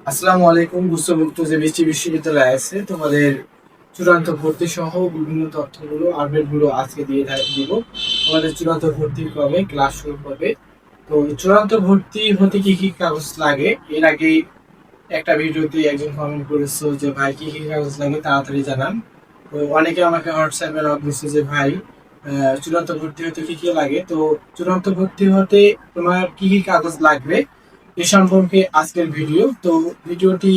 আসসালামু আলাইকুম। গুচ্ছভুক্ত যে বৃষ্টি বিশ্ববিদ্যালয় আছে তোমাদের চূড়ান্ত ভর্তি সহ বিভিন্ন তথ্যগুলো আপডেট গুলো আজকে দিব। তোমাদের চূড়ান্ত ভর্তি কবে ক্লাস শুরু হবে, তো চূড়ান্ত ভর্তি হতে কি কি কাগজ লাগে, এর আগে একটা ভিডিওতে একজন কমেন্ট করেছো যে ভাই কি কি কাগজ লাগে তাড়াতাড়ি জানান। তো অনেকে আমাকে হোয়াটসঅ্যাপে নক দিচ্ছে যে ভাই চূড়ান্ত ভর্তি হতে কি কি লাগে। তো চূড়ান্ত ভর্তি হতে তোমার কি কি কাগজ লাগবে এ সম্পর্কে আজকের ভিডিও। তো ভিডিওটি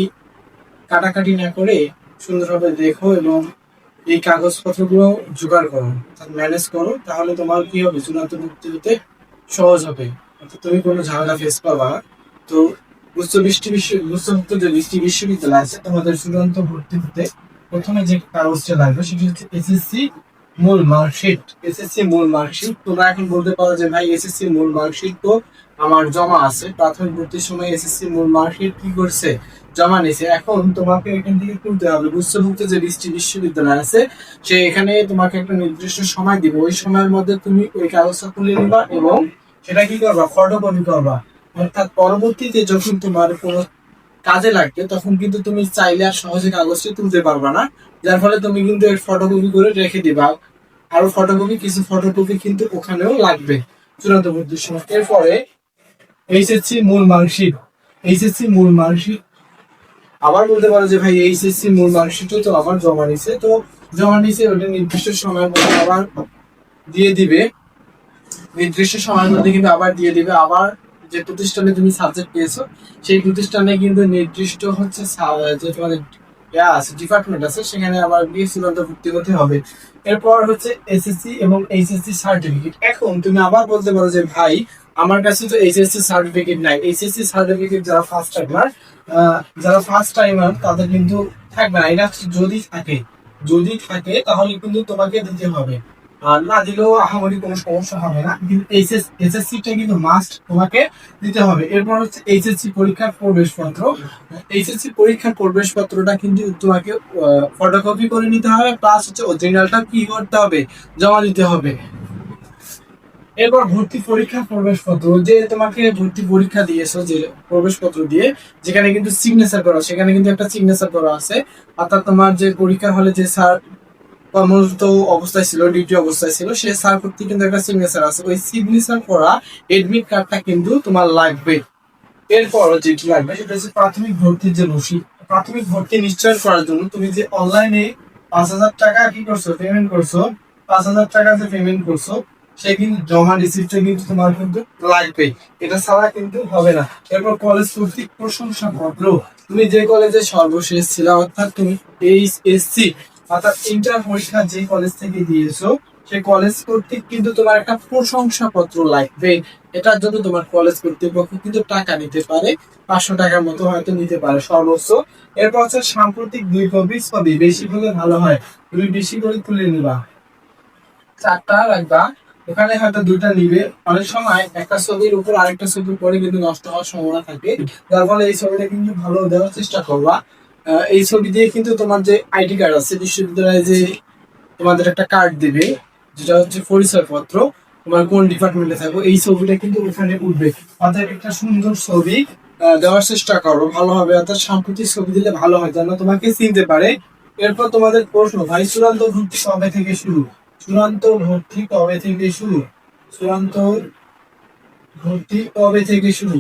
কাটাকাটি না করে সুন্দরভাবে দেখো এবং এই কাগজপত্রগুলো জোগাড় করো, ম্যানেজ করো, তাহলে তোমার কি হবে, চূড়ান্ত ভর্তি হতে সহজ হবে, অর্থাৎ তুমি কোনো ঝামেলা ফেস করবা না। তো গুচ্ছভুক্ত যে বৃষ্টি বিশ্ববিদ্যালয় আছে তোমাদের চূড়ান্ত ভর্তি হতে প্রথমে যে কাগজটা লাগবে সেটি হচ্ছে এসএসসি মূল মার্কশিট। এসএসসি মূল মার্কশিট, তোমরা এখন বলতে পারো যে ভাই এসএসসি মূল মার্কশিট তো আমার জমা আছে, প্রাথমিক ভর্তির সময় এসএসসি মূল মার্কশিট কি করছে, জমা নিছে। এখন তোমাকে এখান থেকে তুলতে হবে। গুচ্ছভুক্ত যে বৃষ্টি বিশ্ববিদ্যালয় আছে সে এখানে তোমাকে একটা নির্দিষ্ট সময় দিবে, ওই সময়ের মধ্যে তুমি ওই কাগজটা তুলে নিবা এবং সেটা কি করবা, ফটোকপি করবা। অর্থাৎ পরবর্তীতে যখন তোমার কোনো কাজে লাগবে তখন কিন্তু তুমি চাইলে আর সহজে কাগজটি তুলতে পারবা না, যার ফলে তুমি কিন্তু এর ফটোকপি করে রেখে দিবা। আরো কিছু ফটোকপি কিন্তু ওখানেও লাগবে চূড়ান্ত ভর্তির সময়। এরপরে এইচএসসি মূল মার্কশিট। এইচএসসি মূল মার্কশিট আবার বলতে পারো যে ভাই এইচএসসি মূল মার্কশিটও তো আমার জমা নিছে, তো জমা নিছে ওটা নির্দিষ্ট সময়ের মধ্যে আবার দিয়ে দিবে, নির্দিষ্ট সময়ের মধ্যে কিন্তু আবার দিয়ে দিবে। আবার যে প্রতিষ্ঠানে তুমি সাবজেক্ট পেয়েছো সেই প্রতিষ্ঠানে কিন্তু নির্দিষ্ট হচ্ছে যে তোমাদের ডিপার্টমেন্ট আছে সেখানে আবার গিয়ে চূড়ান্ত ভর্তি হতে হবে। এরপর হচ্ছে এসএসসি এবং এইচএসসি সার্টিফিকেট। এখন তুমি আবার বলতে পারো যে ভাই আমার কাছে তো এইচএসসি সার্টিফিকেট নাই। এইচএসসি সার্টিফিকেট যারা ফার্স্ট টাইমার তাদের কিন্তু থাকবে না। এটা যদি থাকে তাহলে কিন্তু তোমাকে দিতে হবে, আর না দিলেও আহামরি কোনো সমস্যা হবে না, কিন্তু এসএসসি টা কিন্তু মাস্ট তোমাকে দিতে হবে। এরপর হচ্ছে এইচএসসি পরীক্ষার প্রবেশপত্র। এইচএসসি পরীক্ষার প্রবেশপত্রটা কিন্তু তোমাকে ফটোকপি করে নিতে হবে, প্লাস হচ্ছে অরিজিনালটা কি করতে হবে, জমা দিতে হবে। এরপর ভর্তি পরীক্ষার প্রবেশপত্র, যে তোমাকে ভর্তি পরীক্ষা দিয়েছো যে প্রবেশপত্র দিয়ে যেখানে কিন্তু সিগনেচার করা, সেখানে কিন্তু একটা সিগনেচার করা আছে। অর্থাৎ তোমার যে পরীক্ষার হলে যে স্যার কর্মরত অবস্থায় ছিল, ডিউটি অবস্থায় ছিল, সে স্যার কর্তৃক কিন্তু একটা সিগনেচার আছে, ওই সিগনেচার করা এডমিট কার্ডটা কিন্তু তোমার লাগবে। এরপর যেটি লাগবে সেটা হচ্ছে প্রাথমিক ভর্তির যে রসিদ। প্রাথমিক ভর্তি নিশ্চয়ন করার জন্য তুমি যে অনলাইনে 5,000 টাকা কি করছো, পেমেন্ট করছো, 5,000 টাকা যে পেমেন্ট করছো সে কিন্তু জমা রিসিপ্টটা কিন্তু তোমার কিন্তু লাগবে, এটা ছাড়া কিন্তু হবে না। এরপর কলেজ কর্তৃক প্রশংসাপত্র, তুমি যে কলেজে সর্বশেষ ছিল, অর্থাৎ তুমি এইচএসসি অর্থাৎ ইন্টার পরীক্ষা যে কলেজ থেকে দিয়েছো সেই কলেজ কর্তৃক কিন্তু তোমার একটা প্রশংসাপত্র লাগবে। এটার জন্য তোমার কলেজ কর্তৃপক্ষ কিন্তু টাকা নিতে পারে, 500 টাকার মতো হয়তো নিতে পারে সর্বোচ্চ। এরপর হচ্ছে সাম্প্রতিক 2 কপি ছবি, বেশি হলে ভালো হয়, তুমি বেশি করে তুলে নিবা, 4টা রাখবা, ওখানে হয়তো 2টা নিবে। অনেক সময় একটা ছবির উপর আরেকটা ছবির পরে কিন্তু নষ্ট হওয়ার সম্ভাবনা থাকে, যার ফলে এই ছবিটা কিন্তু ভালো দেওয়ার চেষ্টা করবা। এই ছবি দিয়ে কিন্তু তোমার যে আইডি কার্ড আছে বিশ্ববিদ্যালয়ে, যে তোমাদের একটা কার্ড দিবে যেটা হচ্ছে পরিচয়পত্র, তোমার কোন ডিপার্টমেন্টে থাকো, এই ছবিটা কিন্তু ওখানে উঠবে। অর্থাৎ একটা সুন্দর ছবি দেওয়ার চেষ্টা করো ভালোভাবে, অর্থাৎ সাম্প্রতিক ছবি দিলে ভালো হয় যেন তোমাকে চিনতে পারে। এরপর তোমাদের প্রশ্ন, ভাই চূড়ান্ত ভর্তি কবে থেকে শুরু, চূড়ান্ত ভর্তি কবে থেকে শুরু, চূড়ান্ত ভর্তি কবে থেকে শুরু।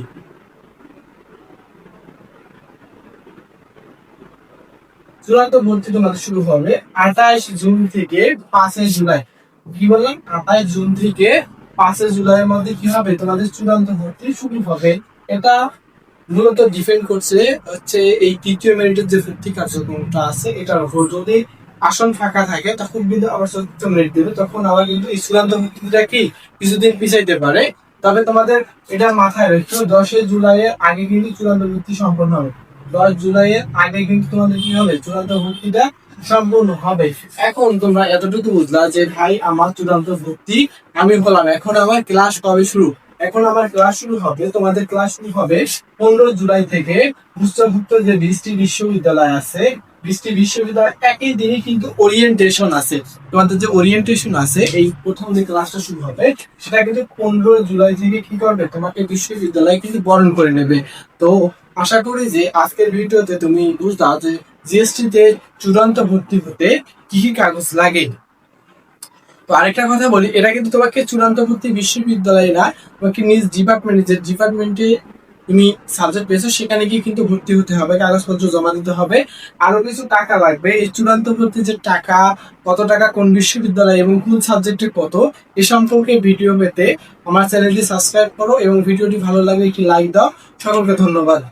চূড়ান্ত ভর্তি তোমাদের শুরু হবে 28 জুন থেকে 5 জুলাই। কি বললাম, 28 জুন থেকে 5 জুলাইয়ের মধ্যে কি হবে, তোমাদের চূড়ান্ত ভর্তি শুরু হবে। এটা মূলত ডিপেন্ড করছে হচ্ছে এই তৃতীয় মেরিটের যে ভর্তি কার্যক্রমটা আছে এটার উপর। যদি আসন ফাঁকা থাকে তখন কিন্তু আবার চতুর্থ মেরিট দেবে, তখন আবার কিন্তু এই চূড়ান্ত ভর্তিটা কি কিছুদিন পিছাইতে পারে। তবে তোমাদের এটা মাথায় রেখো, 10 জুলাইয়ের আগে কিন্তু চূড়ান্ত ভর্তি সম্পন্ন হবে। 10 জুলাইয়ের আগে কিন্তু তোমাদের কি হবে, চূড়ান্ত ভর্তিটা সম্পূর্ণ হবে। এখন তোমরা এতটুকু বুঝলা যে ভাই আমার চূড়ান্ত ভর্তি আমি হলাম, এখন আমার ক্লাস কবে শুরু। এখন আমার ক্লাস শুরু হবে, তোমাদের ক্লাস শুরু হবে 15 জুলাই থেকে। গুচ্ছভুক্ত যে বৃষ্টি বিশ্ববিদ্যালয় আছে, বৃষ্টি বিশ্ববিদ্যালয় একই দিনে কিন্তু ওরিয়েন্টেশন আছে। তোমাদের যে ওরিয়েন্টেশন আছে, এই প্রথম যে ক্লাসটা শুরু হবে সেটা কিন্তু 15 জুলাই থেকে কি করবে, তোমাকে বিশ্ববিদ্যালয় কিন্তু বরণ করে নেবে। তো আশা করি যে আজকের ভিডিওতে তুমি বুঝলা যে জিএসটি তে চূড়ান্ত ভর্তি হতে কি কি কাগজ লাগে। তো আরেকটা কথা বলি, এটা কিন্তু তোমাকে চূড়ান্ত ভর্তি বিশ্ববিদ্যালয়ে না, তোমাকে নিজ ডিপার্টমেন্টে, যে ডিপার্টমেন্টে তুমি সাবজেক্ট পেয়েছো সেখানে গিয়ে কিন্তু ভর্তি হতে হবে, কাগজপত্র জমা দিতে হবে। আরো কিছু টাকা লাগবে। এই চূড়ান্ত ভর্তি যে টাকা, কত টাকা কোন বিশ্ববিদ্যালয় এবং কোন সাবজেক্টে কত, এ সম্পর্কে ভিডিও পেতে আমার চ্যানেলটি সাবস্ক্রাইব করো এবং ভিডিওটি ভালো লাগলে একটি লাইক দাও। সকলকে ধন্যবাদ।